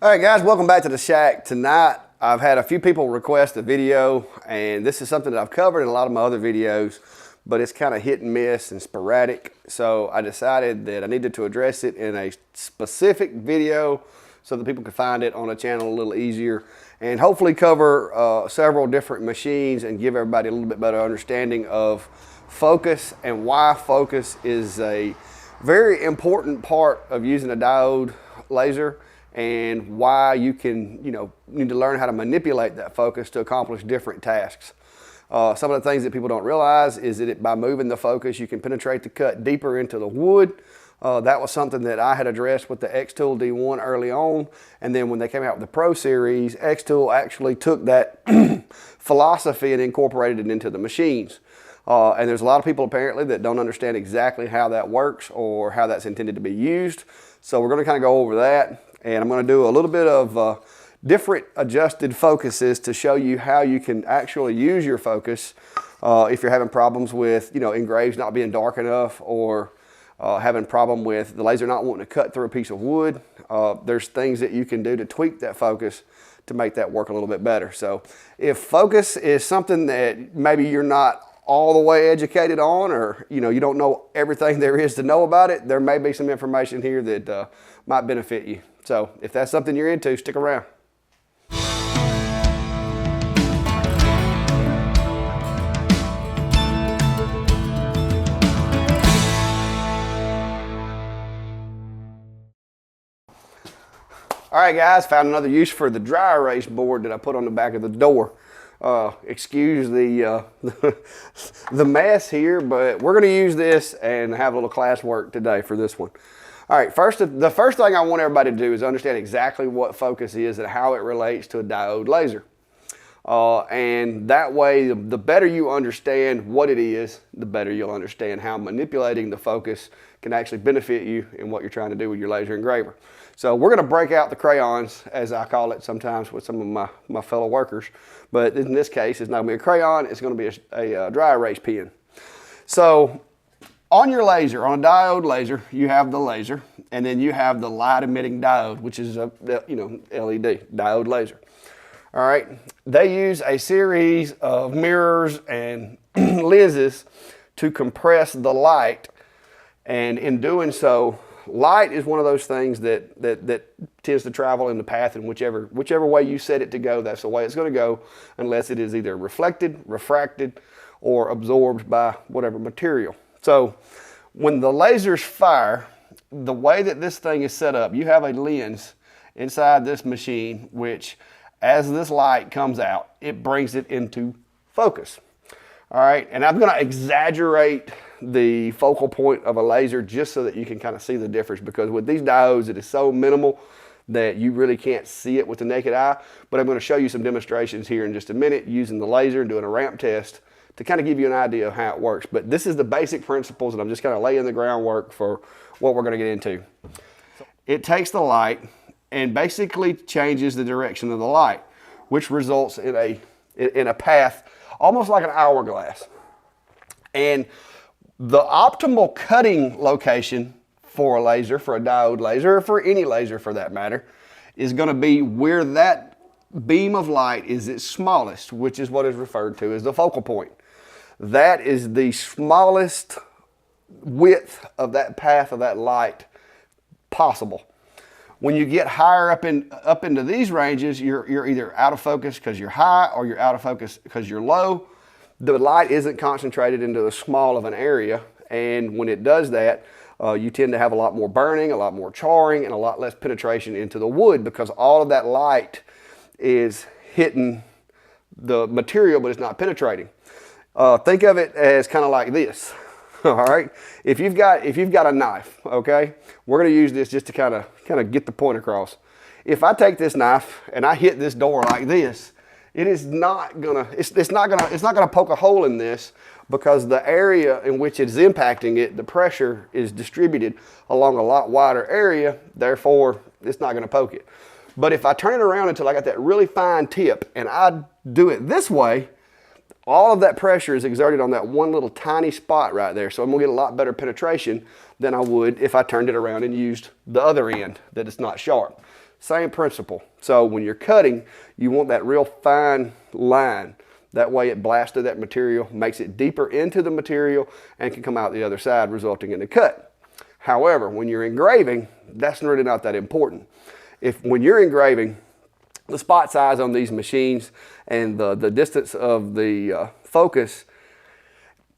All right, guys, welcome back to the shack. Tonight, I've had a few people request a video, and this is something that I've covered in a lot of my other videos, but it's kind of hit and miss and sporadic. So I decided that I needed to address it in a specific video so that people could find it on a channel a little easier, and hopefully cover several different machines and give everybody a little bit better understanding of focus and why focus is a very important part of using a diode laser, and why you can, need to learn how to manipulate that focus to accomplish different tasks. Some of the things that people don't realize is that by moving the focus, you can penetrate the cut deeper into the wood. That was something that I had addressed with the X-Tool D1 early on, and then when they came out with the Pro Series, X-Tool actually took that philosophy and incorporated it into the machines. And there's a lot of people apparently that don't understand exactly how that works or how that's intended to be used. So we're going to kind of go over that, and I'm going to do a little bit of different adjusted focuses to show you how you can actually use your focus if you're having problems with engraves not being dark enough, or having a problem with the laser not wanting to cut through a piece of wood. There's things that you can do to tweak that focus to make that work a little bit better. So if focus is something that maybe you're not all the way educated on, or you don't know everything there is to know about it, there may be some information here that might benefit you. So if that's something you're into, stick around. All right, guys, found another use for the dry erase board that I put on the back of the door. Excuse the the mess here, but we're going to use this and have a little class work today for this one. All right, the first thing I want everybody to do is understand exactly what focus is and how it relates to a diode laser. And that way, the better you understand what it is, the better you'll understand how manipulating the focus can actually benefit you in what you're trying to do with your laser engraver. So we're going to break out the crayons, as I call it sometimes with some of my fellow workers. But in this case, it's not going to be a crayon, it's going to be a dry erase pen. So on your laser, on a diode laser, you have the laser, and then you have the light emitting diode, which is a LED, diode laser. All right, they use a series of mirrors and lenses to compress the light, and in doing so, light is one of those things that tends to travel in the path, and whichever way you set it to go, that's the way it's going to go, unless it is either reflected, refracted, or absorbed by whatever material. So when the lasers fire, the way that this thing is set up, you have a lens inside this machine, which as this light comes out, it brings it into focus. All right, and I'm going to exaggerate the focal point of a laser just so that you can kind of see the difference, because with these diodes, it is so minimal that you really can't see it with the naked eye. But I'm going to show you some demonstrations here in just a minute using the laser and doing a ramp test to kind of give you an idea of how it works. But this is the basic principles, and I'm just kind of laying the groundwork for what we're going to get into. It takes the light and basically changes the direction of the light, which results in a path almost like an hourglass. And the optimal cutting location for a laser, for a diode laser, or for any laser for that matter, is going to be where that beam of light is its smallest, which is what is referred to as the focal point. That is the smallest width of that path of that light possible. When you get higher up into these ranges, you're either out of focus because you're high, or you're out of focus because you're low. The light isn't concentrated into as small of an area, and when it does that, you tend to have a lot more burning, a lot more charring, and a lot less penetration into the wood, because all of that light is hitting the material, but it's not penetrating. Think of it as kind of like this. All right, if you've got a knife, okay, we're going to use this just to kind of get the point across. If I take this knife and I hit this door like this, it's not gonna poke a hole in this, because the area in which it's impacting it, the pressure is distributed along a lot wider area. Therefore, it's not going to poke it. But if I turn it around until I got that really fine tip and I do it this way, all of that pressure is exerted on that one little tiny spot right there. So I'm gonna get a lot better penetration than I would if I turned it around and used the other end that it's not sharp. Same principle. So when you're cutting, you want that real fine line. That way it blasts through that material, makes it deeper into the material, and can come out the other side, resulting in a cut. However, when you're engraving, that's really not that important. When you're engraving, the spot size on these machines and the distance of the focus,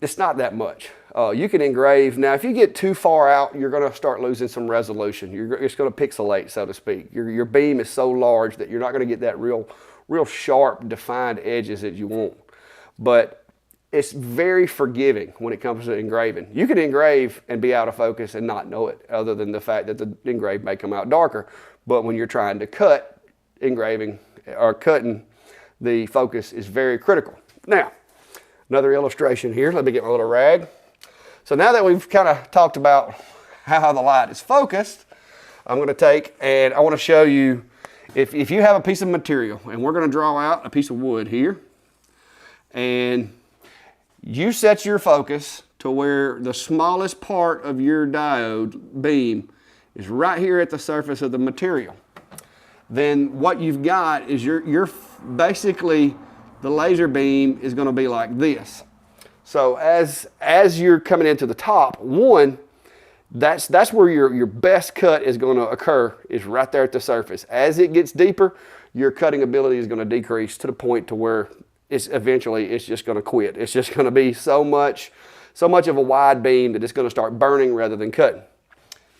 it's not that much. You can engrave. Now, if you get too far out, you're going to start losing some resolution. It's going to pixelate, so to speak. Your beam is so large that you're not going to get that real sharp, defined edges that you want. But it's very forgiving when it comes to engraving. You can engrave and be out of focus and not know it, other than the fact that the engrave may come out darker. But when you're trying to cut, engraving or cutting, the focus is very critical. Now, another illustration here. Let me get my little rag. So now that we've kind of talked about how the light is focused, I'm going to take and I want to show you, if you have a piece of material, and we're going to draw out a piece of wood here, and you set your focus to where the smallest part of your diode beam is right here at the surface of the material, then what you've got is you're basically, the laser beam is going to be like this. So as you're coming into the top, that's where your best cut is going to occur, is right there at the surface. As it gets deeper, your cutting ability is going to decrease to the point to where eventually it's just going to quit. It's just going to be so much of a wide beam that it's going to start burning rather than cutting.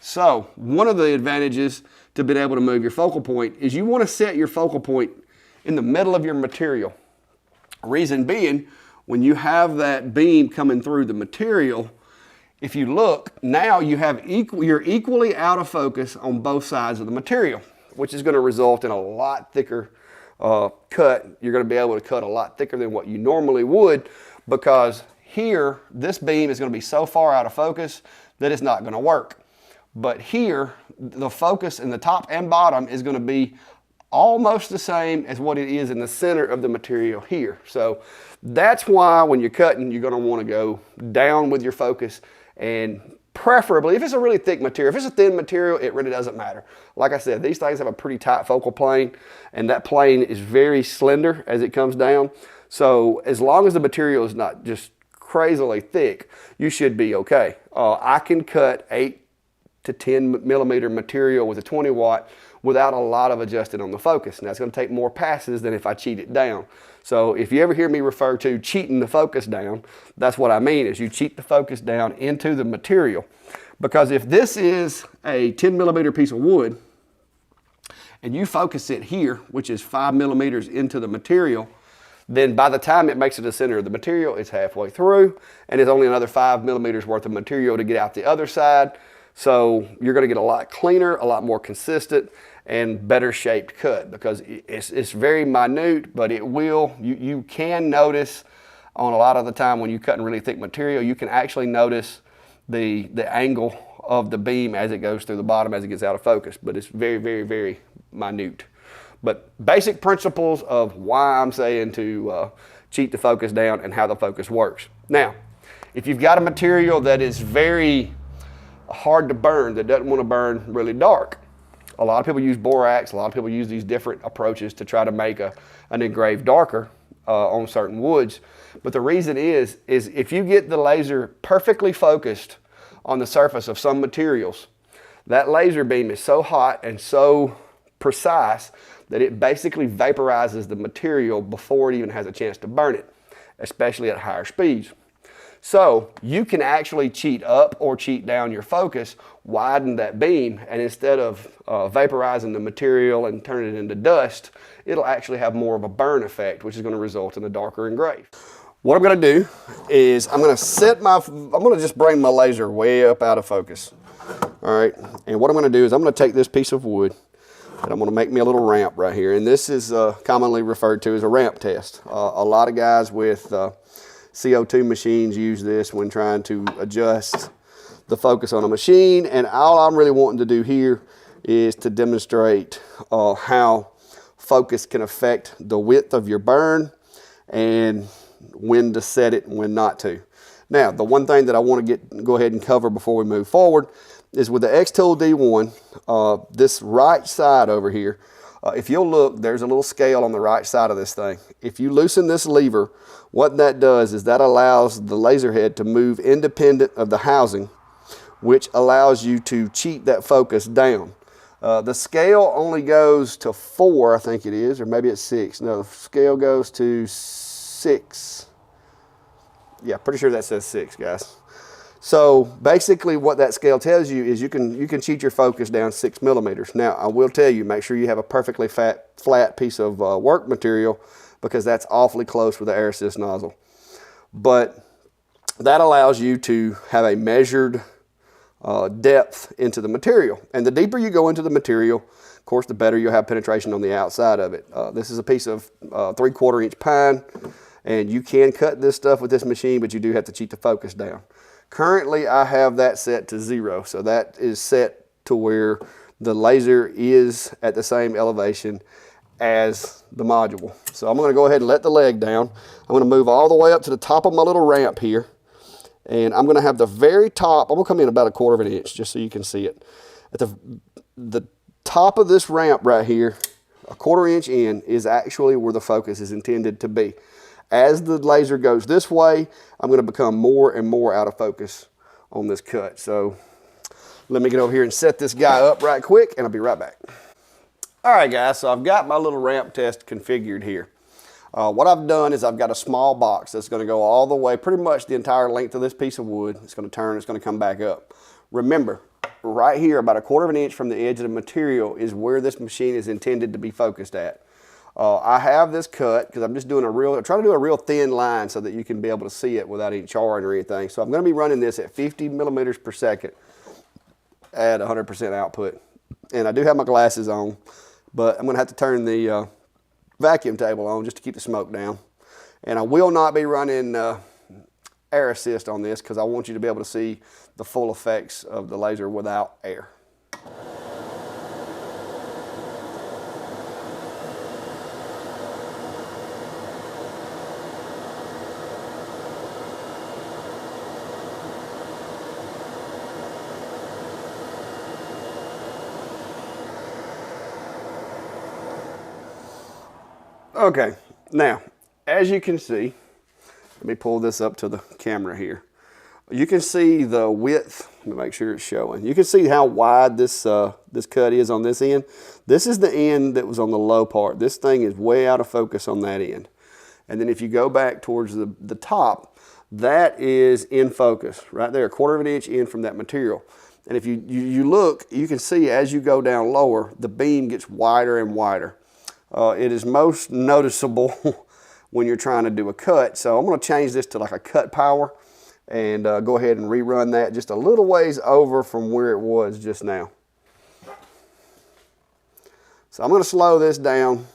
So one of the advantages to being able to move your focal point is you want to set your focal point in the middle of your material. Reason being, when you have that beam coming through the material, if you look, now you're equally out of focus on both sides of the material, which is going to result in a lot thicker cut. You're going to be able to cut a lot thicker than what you normally would, because here, this beam is going to be so far out of focus that it's not going to work. But here, the focus in the top and bottom is going to be almost the same as what it is in the center of the material here. So that's why when you're cutting, you're going to want to go down with your focus, and preferably, if it's a really thick material. If it's a thin material, it really doesn't matter. Like I said, these things have a pretty tight focal plane, and that plane is very slender as it comes down. So as long as the material is not just crazily thick, you should be okay. I can cut 8 to 10 millimeter material with a 20 watt without a lot of adjusting on the focus. Now, it's going to take more passes than if I cheat it down. So if you ever hear me refer to cheating the focus down, that's what I mean, is you cheat the focus down into the material. Because if this is a 10 millimeter piece of wood, and you focus it here, which is 5 millimeters into the material, then by the time it makes it to the center of the material, it's halfway through, and it's only another 5 millimeters worth of material to get out the other side. So you're going to get a lot cleaner, a lot more consistent, and better shaped cut, because it's very minute, but you can notice on a lot of the time when you're cutting really thick material, you can actually notice the angle of the beam as it goes through the bottom, as it gets out of focus, but it's very, very, very minute. But basic principles of why I'm saying to cheat the focus down and how the focus works. Now, if you've got a material that is very hard to burn, that doesn't want to burn really dark, a lot of people use borax, a lot of people use these different approaches to try to make an engrave darker on certain woods. But the reason is if you get the laser perfectly focused on the surface of some materials, that laser beam is so hot and so precise that it basically vaporizes the material before it even has a chance to burn it, especially at higher speeds. So you can actually cheat up or cheat down your focus, widen that beam, and instead of vaporizing the material and turning it into dust, it'll actually have more of a burn effect, which is going to result in a darker engrave. What I'm going to do is I'm going to just bring my laser way up out of focus. All right, and what I'm going to do is I'm going to take this piece of wood and I'm going to make me a little ramp right here, and this is commonly referred to as a ramp test. A lot of guys with CO2 machines use this when trying to adjust the focus on a machine, and all I'm really wanting to do here is to demonstrate how focus can affect the width of your burn and when to set it and when not to. Now, the one thing that I want to go ahead and cover before we move forward is with the X-Tool D1, this right side over here, if you'll look, there's a little scale on the right side of this thing. If you loosen this lever, what that does is that allows the laser head to move independent of the housing, which allows you to cheat that focus down. The scale only goes to 4, I think it is, or maybe it's 6. No, the scale goes to 6. Yeah, pretty sure that says 6, guys. So basically what that scale tells you is you can cheat your focus down 6 millimeters. Now, I will tell you, make sure you have a perfectly flat piece of work material, because that's awfully close with the air assist nozzle. But that allows you to have a measured depth into the material. And the deeper you go into the material, of course, the better you'll have penetration on the outside of it. This is a piece of 3/4 inch pine, and you can cut this stuff with this machine, but you do have to cheat the focus down. Currently, I have that set to 0, so that is set to where the laser is at the same elevation as the module. So I'm going to go ahead and let the leg down. I'm going to move all the way up to the top of my little ramp here, and I'm going to have the very top, I'm going to come in about 1/4 of an inch just so you can see it. At the top of this ramp right here, 1/4 inch in, is actually where the focus is intended to be. As the laser goes this way, I'm going to become more and more out of focus on this cut. So let me get over here and set this guy up right quick, and I'll be right back. All right, guys, so I've got my little ramp test configured here. What I've done is I've got a small box that's going to go all the way, pretty much the entire length of this piece of wood. It's going to turn, it's going to come back up. Remember, right here, about 1/4 of an inch from the edge of the material is where this machine is intended to be focused at. I have this cut because I'm just doing trying to do a real thin line so that you can be able to see it without any charring or anything. So I'm going to be running this at 50 millimeters per second at 100% output. And I do have my glasses on, but I'm going to have to turn the vacuum table on just to keep the smoke down. And I will not be running air assist on this because I want you to be able to see the full effects of the laser without air. Okay, now, as you can see, let me pull this up to the camera here. You can see the width, let me make sure it's showing. You can see how wide this cut is on this end. This is the end that was on the low part. This thing is way out of focus on that end. And then if you go back towards the top, that is in focus, right there, 1/4 of an inch in from that material. And if you look, you can see as you go down lower, the beam gets wider and wider. It is most noticeable when you're trying to do a cut. So I'm going to change this to like a cut power and go ahead and rerun that just a little ways over from where it was just now. So I'm going to slow this down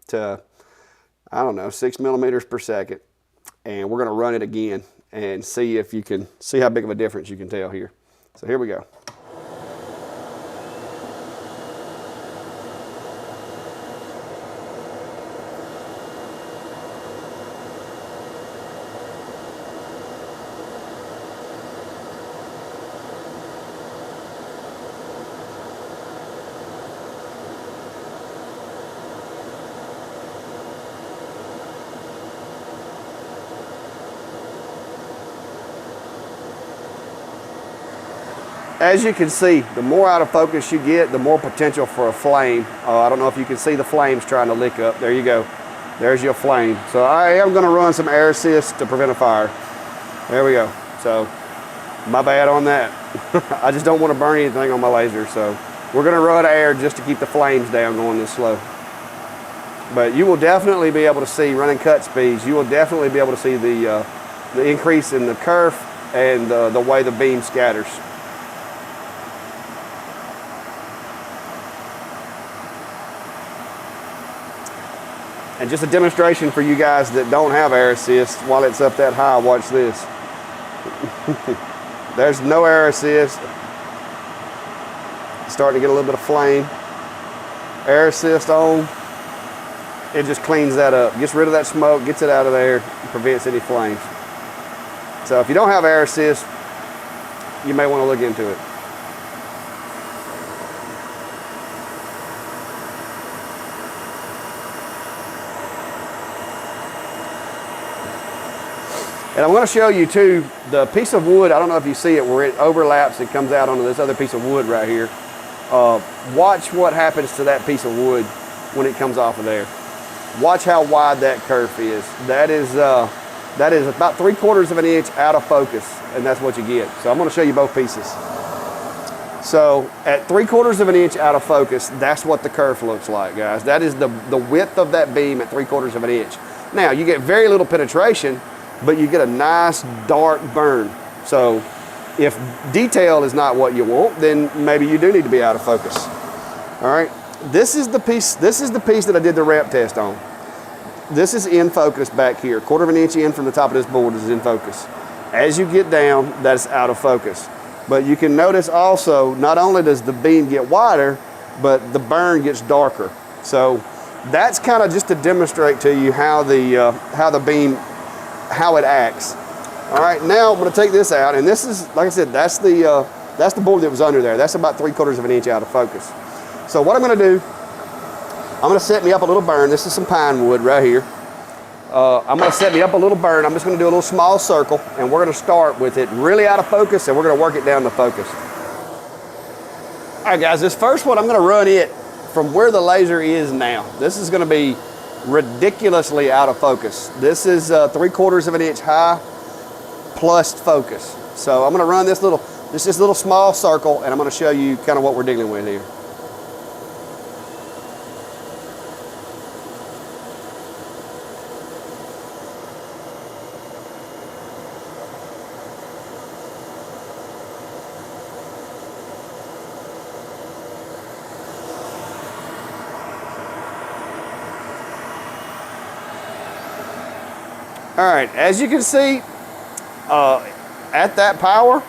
to, I don't know, 6 millimeters per second. And we're going to run it again and see if you can see how big of a difference you can tell here. So here we go. As you can see, the more out of focus you get, the more potential for a flame. I don't know if you can see the flames trying to lick up. There you go. There's your flame. So I am going to run some air assist to prevent a fire. There we go. So my bad on that. I just don't want to burn anything on my laser. So we're going to run air just to keep the flames down going this slow. But you will definitely be able to see, running cut speeds, you will definitely be able to see the increase in the kerf and the way the beam scatters. And just a demonstration for you guys that don't have air assist, while it's up that high, watch this. There's no air assist. Starting to get a little bit of flame. Air assist on. It just cleans that up. Gets rid of that smoke, gets it out of there, prevents any flames. So if you don't have air assist, you may want to look into it. And I'm going to show you too, the piece of wood, I don't know if you see it, where it overlaps, it comes out onto this other piece of wood right here. Watch what happens to that piece of wood when it comes off of there. Watch how wide that kerf is. That is about 3/4 of an inch out of focus, and that's what you get. So I'm going to show you both pieces. So at 3/4 of an inch out of focus, that's what the kerf looks like, guys. That is the width of that beam at 3/4 of an inch. Now you get very little penetration, but you get a nice dark burn. So if detail is not what you want, then maybe you do need to be out of focus. All right, this is the piece that I did the rep test on. This is in focus back here. 1/4 of an inch in from the top of this board is in focus. As you get down, that's out of focus. But you can notice also, not only does the beam get wider, but the burn gets darker. So that's kind of just to demonstrate to you how the beam, how it acts. All right, now I'm going to take this out, and this is, like I said, that's the board that was under there. That's about 3/4 of an inch out of focus. So what I'm going to do, I'm going to set me up a little burn. This is some pine wood right here. I'm going to set me up a little burn. I'm just going to do a little small circle, and we're going to start with it really out of focus, and we're going to work it down to focus. All right, guys, this first one, I'm going to run it from where the laser is now. This is going to be ridiculously out of focus. This is 3/4 of an inch high plus focus. So I'm going to run this little small circle, and I'm going to show you kind of what we're dealing with here. All right, as you can see, at that power,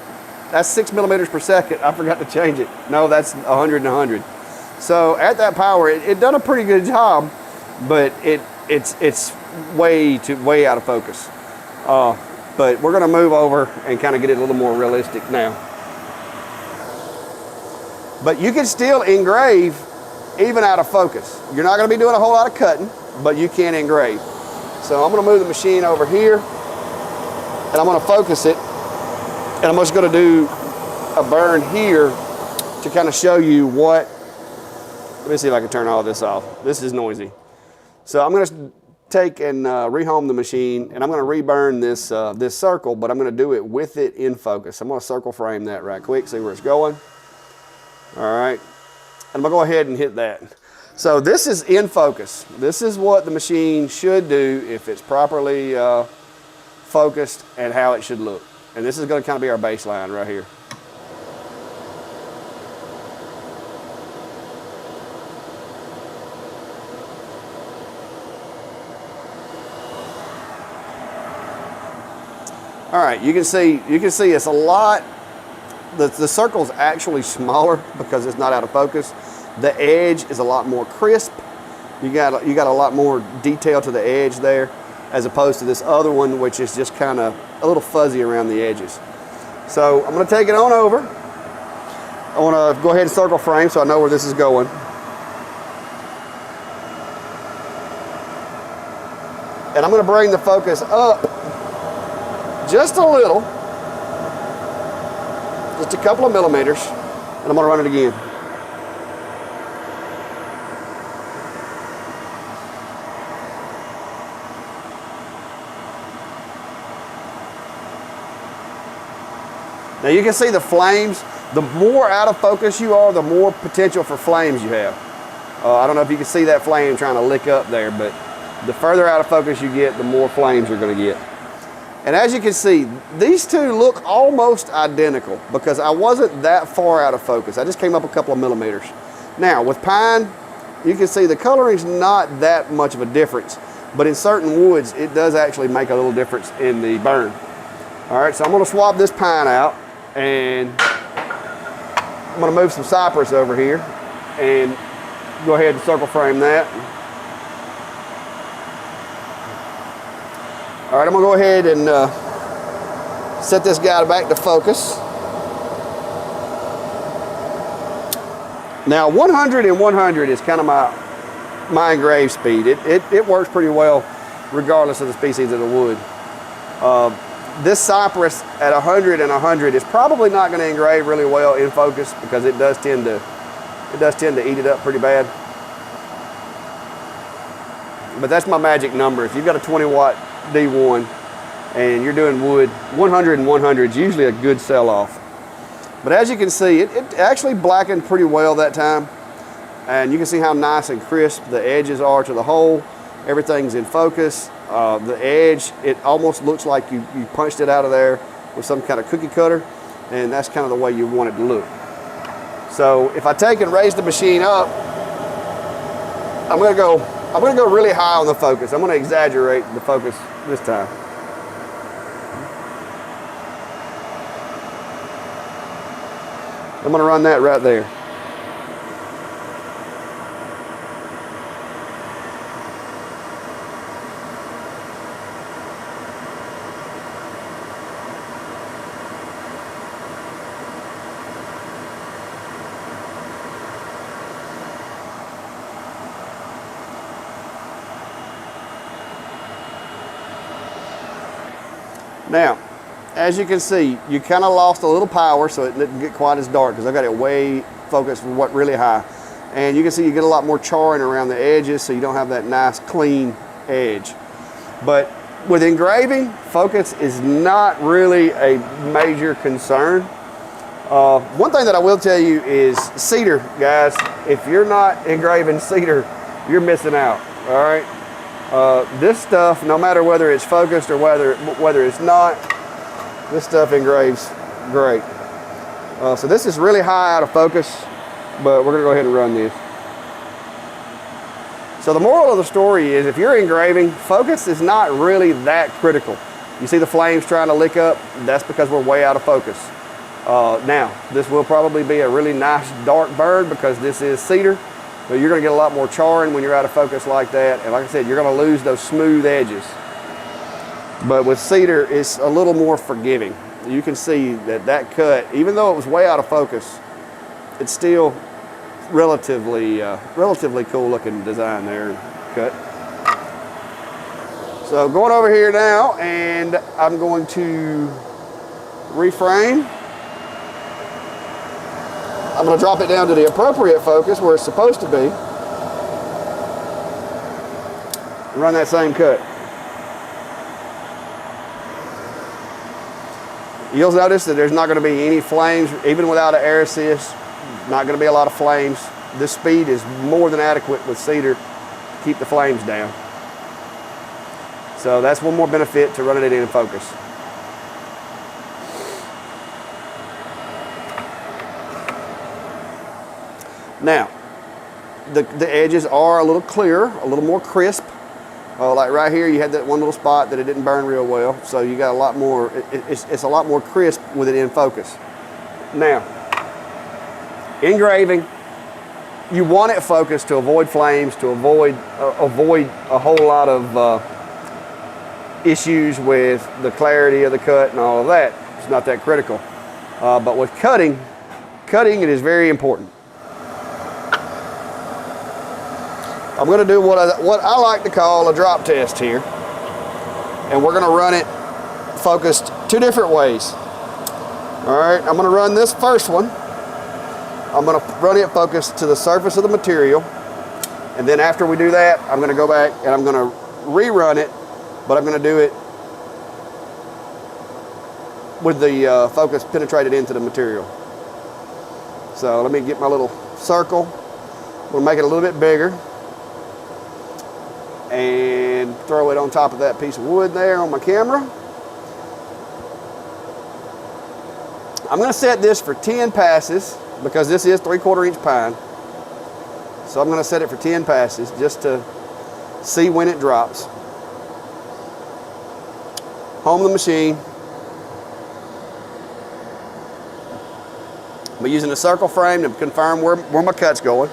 that's 6 millimeters per second. I forgot to change it. No, that's 100 and 100. So at that power, it done a pretty good job, but it's way out of focus. But we're gonna move over and kind of get it a little more realistic now. But you can still engrave even out of focus. You're not gonna be doing a whole lot of cutting, but you can engrave. So I'm going to move the machine over here, and I'm going to focus it, and I'm just going to do a burn here to kind of show you what. Let me see if I can turn all this off. This is noisy. So I'm going to take and rehome the machine, and I'm going to reburn this circle, but I'm going to do it with it in focus. I'm going to circle frame that right quick, see where it's going. All right, and I'm going to go ahead and hit that. So this is in focus. This is what the machine should do if it's properly focused and how it should look. And this is going to kind of be our baseline right here. All right, you can see it's a lot. The circle's actually smaller because it's not out of focus. The edge is a lot more crisp. You got a lot more detail to the edge there, as opposed to this other one, which is just kind of a little fuzzy around the edges. So I'm going to take it on over. I want to go ahead and circle frame so I know where this is going. And I'm going to bring the focus up just a little, just a couple of millimeters, and I'm going to run it again. Now you can see the flames. The more out of focus you are, the more potential for flames you have. I don't know if you can see that flame trying to lick up there, but the further out of focus you get, the more flames you're going to get. And as you can see, these two look almost identical because I wasn't that far out of focus. I just came up a couple of millimeters. Now with pine, you can see the coloring's not that much of a difference, but in certain woods, it does actually make a little difference in the burn. All right, so I'm going to swap this pine out, and I'm going to move some cypress over here and go ahead and circle frame that. All right, I'm going to go ahead and set this guy back to focus. Now 100 and 100 is kind of my engrave speed. It works pretty well regardless of the species of the wood. this cypress at 100 and 100 is probably not going to engrave really well in focus because it does tend to eat it up pretty bad. But that's my magic number. If you've got a 20 watt D1 and you're doing wood, 100 and 100 is usually a good sell off. But as you can see, it actually blackened pretty well that time. And you can see how nice and crisp the edges are to the hole. Everything's in focus. The edge, it almost looks like you punched it out of there with some kind of cookie cutter, and that's kind of the way you want it to look. So if I take and raise the machine up, I'm gonna go really high on the focus. I'm gonna exaggerate the focus this time. I'm gonna run that right there. Now, as you can see, you kind of lost a little power, so it didn't get quite as dark because I got it way focused really high. And you can see you get a lot more charring around the edges, so you don't have that nice clean edge. But with engraving, focus is not really a major concern. One thing that I will tell you is cedar, guys. If you're not engraving cedar, you're missing out, all right? This stuff, no matter whether it's focused or whether it's not, this stuff engraves great. So this is really high out of focus, but we're gonna go ahead and run this. So the moral of the story is if you're engraving, focus is not really that critical. You see the flames trying to lick up, that's because we're way out of focus. Now, this will probably be a really nice dark burn because this is cedar. So you're going to get a lot more charring when you're out of focus like that. And like I said, you're going to lose those smooth edges. But with cedar, it's a little more forgiving. You can see that cut, even though it was way out of focus, it's still relatively cool looking design there, cut. So going over here now, and I'm going to reframe. I'm going to drop it down to the appropriate focus where it's supposed to be. Run that same cut. You'll notice that there's not going to be any flames, even without an air assist. Not going to be a lot of flames. This speed is more than adequate with cedar to keep the flames down. So that's one more benefit to running it in focus. Now, the edges are a little clearer, a little more crisp. Like right here, you had that one little spot that it didn't burn real well, so you got a lot more, it's a lot more crisp with it in focus. Now, engraving, you want it focused to avoid flames, to avoid a whole lot of issues with the clarity of the cut and all of that. It's not that critical. But with cutting it is very important. I'm going to do what I like to call a drop test here, and we're going to run it focused two different ways. All right, I'm going to run this first one. I'm going to run it focused to the surface of the material, and then after we do that, I'm going to go back and I'm going to rerun it, but I'm going to do it with the focus penetrated into the material. So let me get my little circle. We'll make it a little bit bigger and throw it on top of that piece of wood there on my camera. I'm going to set this for 10 passes because this is 3/4 inch pine. So I'm going to set it for 10 passes just to see when it drops. Home the machine. I'm using a circle frame to confirm where my cut's going.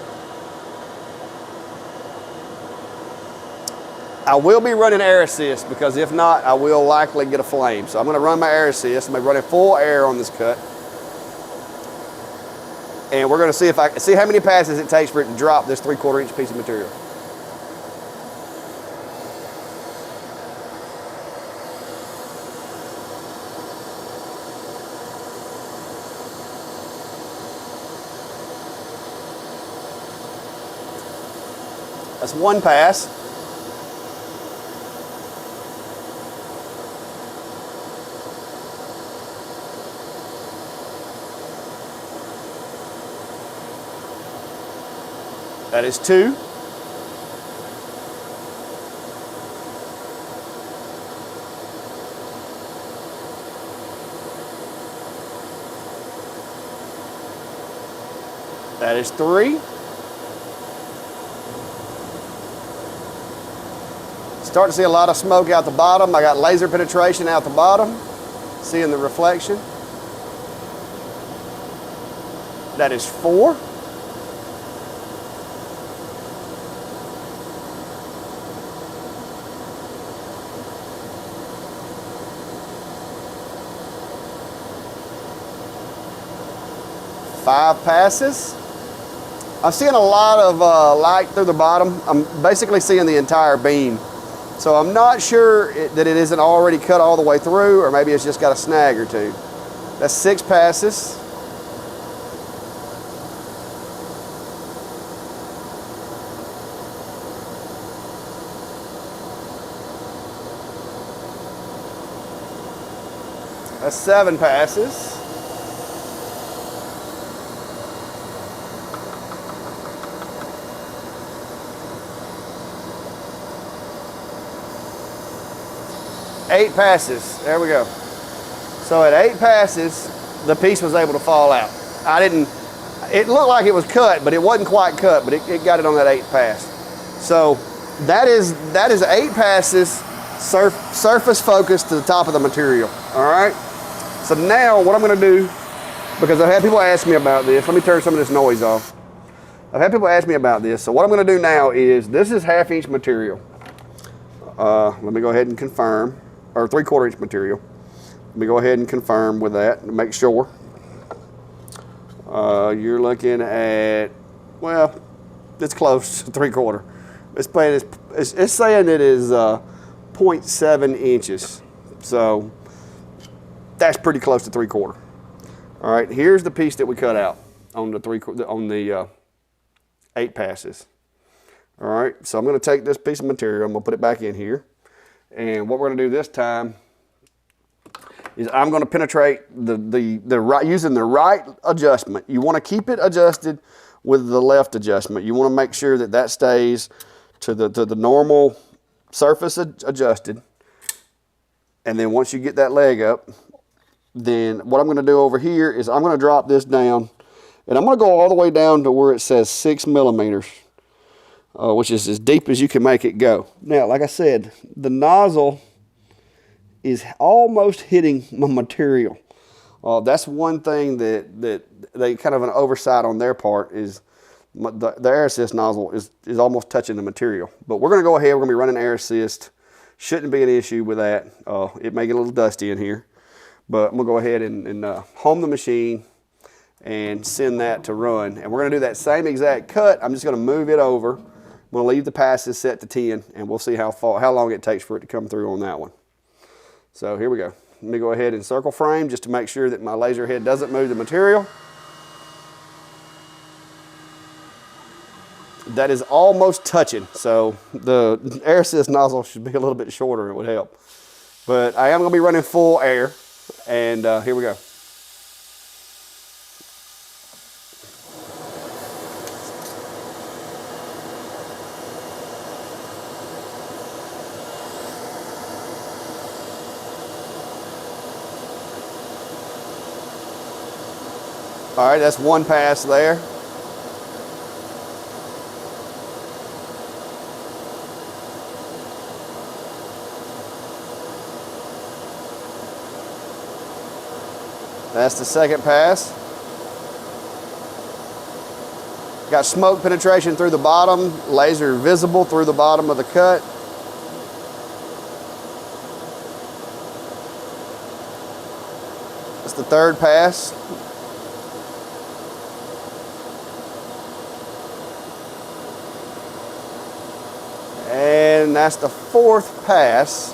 I will be running air assist because if not, I will likely get a flame. So I'm going to run my air assist. I'm going to run full air on this cut. And we're going to see how many passes it takes for it to drop this 3/4 inch piece of material. That's one pass. That is two. That is three. Starting to see a lot of smoke out the bottom. I got laser penetration out the bottom. Seeing the reflection. That is four. Five passes. I'm seeing a lot of light through the bottom. I'm basically seeing the entire beam. So I'm not sure that it isn't already cut all the way through, or maybe it's just got a snag or two. That's six passes. That's seven passes. Eight passes, there we go. So at eight passes, the piece was able to fall out. It looked like it was cut, but it wasn't quite cut, but it got it on that eighth pass. So that is eight passes, surface focused to the top of the material, all right? So now what I'm gonna do, because I've had people ask me about this, let me turn some of this noise off. I've had people ask me about this, so what I'm gonna do now is, this is 1/2 inch material. Let me go ahead and confirm. Or 3/4 inch material. Let me go ahead and confirm with that and make sure. You're looking at, well, it's close to 3/4. It's saying it is 0.7 inches. So that's pretty close to 3/4. All right, here's the piece that we cut out on the 8 passes. All right, so I'm going to take this piece of material, I'm going to put it back in here. And what we're going to do this time is I'm going to penetrate using the right adjustment. You want to keep it adjusted with the left adjustment. You want to make sure that that stays to the normal surface adjusted. And then once you get that leg up, then what I'm going to do over here is I'm going to drop this down, and I'm going to go all the way down to where it says 6 millimeters. Which is as deep as you can make it go. Now, like I said, the nozzle is almost hitting my material. That's one thing that they kind of an oversight on their part is the air assist nozzle is almost touching the material. But we're going to go ahead, we're going to be running air assist. Shouldn't be an issue with that. It may get a little dusty in here. But I'm going to go ahead and home the machine and send that to run. And we're going to do that same exact cut. I'm just going to move it over. We'll leave the passes set to 10, and we'll see how long it takes for it to come through on that one. So here we go. Let me go ahead and circle frame just to make sure that my laser head doesn't move the material. That is almost touching, so the air assist nozzle should be a little bit shorter. It would help. But I am going to be running full air, and here we go. All right, that's one pass there. That's the second pass. Got smoke penetration through the bottom, laser visible through the bottom of the cut. That's the third pass. And that's the fourth pass.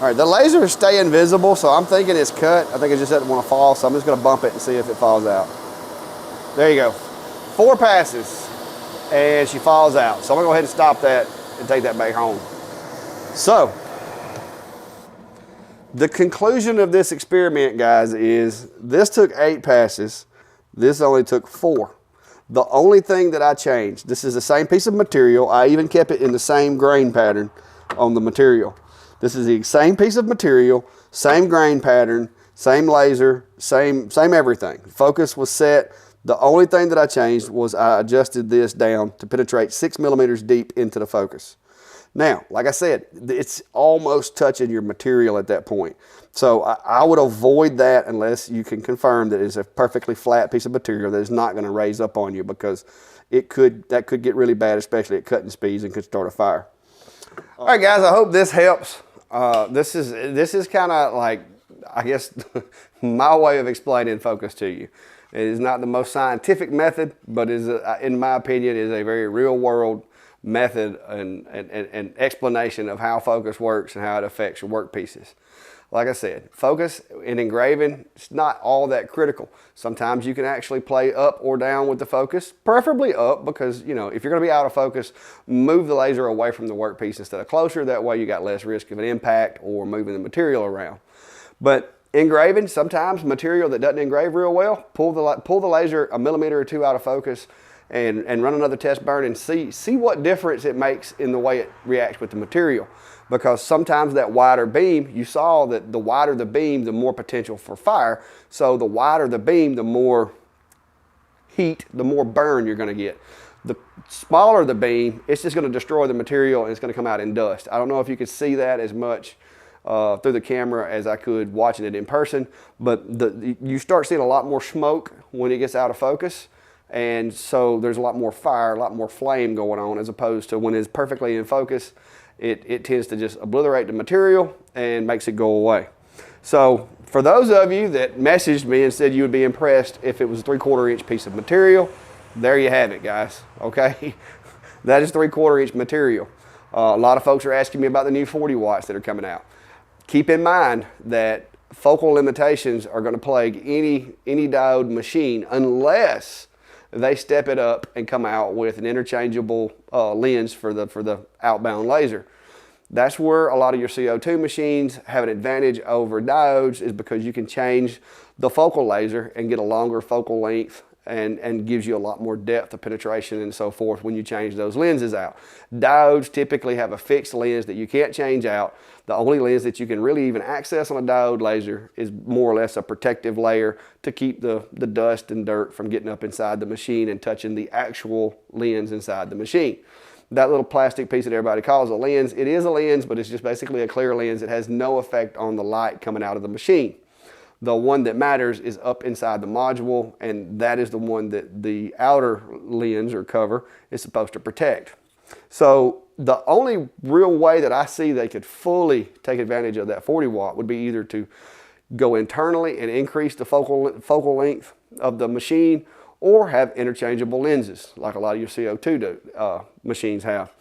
All right, the laser is staying visible, so I'm thinking it's cut. I think it just doesn't want to fall, so I'm just gonna bump it and see if it falls out. There you go. 4 passes, and she falls out. So I'm gonna go ahead and stop that and take that back home. So, the conclusion of this experiment, guys, is this took 8 passes. This only took 4. The only thing that I changed, this is the same piece of material. I even kept it in the same grain pattern on the material. This is the same piece of material, same grain pattern, same laser, same everything. Focus was set. The only thing that I changed was I adjusted this down to penetrate 6 millimeters deep into the focus. Now, like I said, it's almost touching your material at that point. So I would avoid that unless you can confirm that it's a perfectly flat piece of material that is not going to raise up on you, because that could get really bad, especially at cutting speeds, and could start a fire. All right, guys, I hope this helps. This is kind of like, I guess, my way of explaining focus to you. It is not the most scientific method, but is, in my opinion, is a very real world method and explanation of how focus works and how it affects your work pieces. Like I said, focus in engraving, it's not all that critical. Sometimes you can actually play up or down with the focus, preferably up, because, you know, if you're going to be out of focus, move the laser away from the workpiece instead of closer. That way you got less risk of an impact or moving the material around. But engraving, sometimes material that doesn't engrave real well, pull the laser a millimeter or 2 out of focus and run another test burn and see what difference it makes in the way it reacts with the material. Because sometimes that wider beam, you saw that the wider the beam, the more potential for fire. So the wider the beam, the more heat, the more burn you're going to get. The smaller the beam, it's just going to destroy the material and it's going to come out in dust. I don't know if you could see that as much through the camera as I could watching it in person, but you start seeing a lot more smoke when it gets out of focus. And so there's a lot more fire, a lot more flame going on, as opposed to when it's perfectly in focus, it tends to just obliterate the material and makes it go away. So for those of you that messaged me and said you would be impressed if it was a 3/4 inch piece of material, there you have it, guys, okay? That is 3/4 inch material. A lot of folks are asking me about the new 40 watts that are coming out. Keep in mind that focal limitations are going to plague any diode machine unless they step it up and come out with an interchangeable lens for the outbound laser. That's where a lot of your CO2 machines have an advantage over diodes, is because you can change the focal laser and get a longer focal length and gives you a lot more depth of penetration and so forth when you change those lenses out. Diodes typically have a fixed lens that you can't change out. The only lens that you can really even access on a diode laser is more or less a protective layer to keep the dust and dirt from getting up inside the machine and touching the actual lens inside the machine. That little plastic piece that everybody calls a lens, it is a lens, but it's just basically a clear lens. It has no effect on the light coming out of the machine. The one that matters is up inside the module, and that is the one that the outer lens or cover is supposed to protect. So the only real way that I see they could fully take advantage of that 40 watt would be either to go internally and increase the focal length of the machine, or have interchangeable lenses like a lot of your CO2 machines have.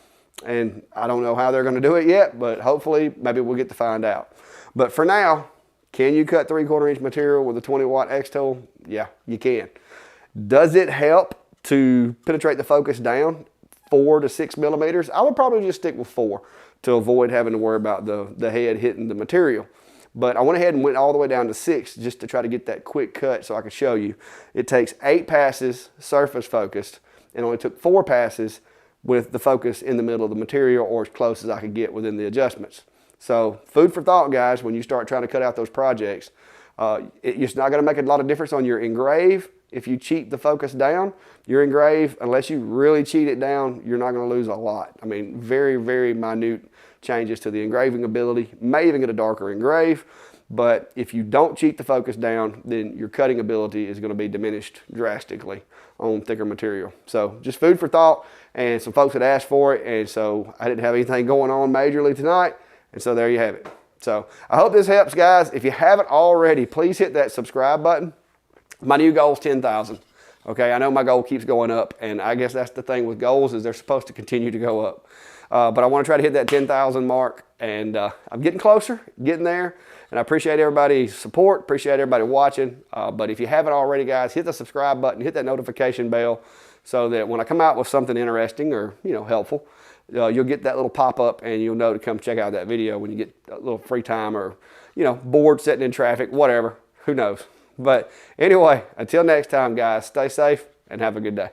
And I don't know how they're going to do it yet, but hopefully maybe we'll get to find out. But for now, can you cut 3/4 inch material with a 20 watt X tool? Yeah, you can. Does it help to penetrate the focus down 4 to 6 millimeters? I would probably just stick with 4 to avoid having to worry about the head hitting the material. But I went ahead and went all the way down to 6 just to try to get that quick cut so I could show you. It takes 8 passes surface focused, and only took 4 passes with the focus in the middle of the material, or as close as I could get within the adjustments. So food for thought, guys, when you start trying to cut out those projects. It's not going to make a lot of difference on your engrave if you cheat the focus down. Your engrave, unless you really cheat it down, you're not going to lose a lot. I mean, very, very minute changes to the engraving ability. May even get a darker engrave, but if you don't cheat the focus down, then your cutting ability is going to be diminished drastically on thicker material. So just food for thought, and some folks had asked for it, and so I didn't have anything going on majorly tonight. And so there you have it. So I hope this helps, guys. If you haven't already, please hit that subscribe button. My new goal is 10,000. Okay, I know my goal keeps going up, and I guess that's the thing with goals, is they're supposed to continue to go up. But I want to try to hit that 10,000 mark, and I'm getting closer, getting there. And I appreciate everybody's support, appreciate everybody watching. But if you haven't already, guys, hit the subscribe button, hit that notification bell, so that when I come out with something interesting or helpful, you'll get that little pop-up, and you'll know to come check out that video when you get a little free time, or bored sitting in traffic, whatever. Who knows? But anyway, until next time, guys, stay safe and have a good day.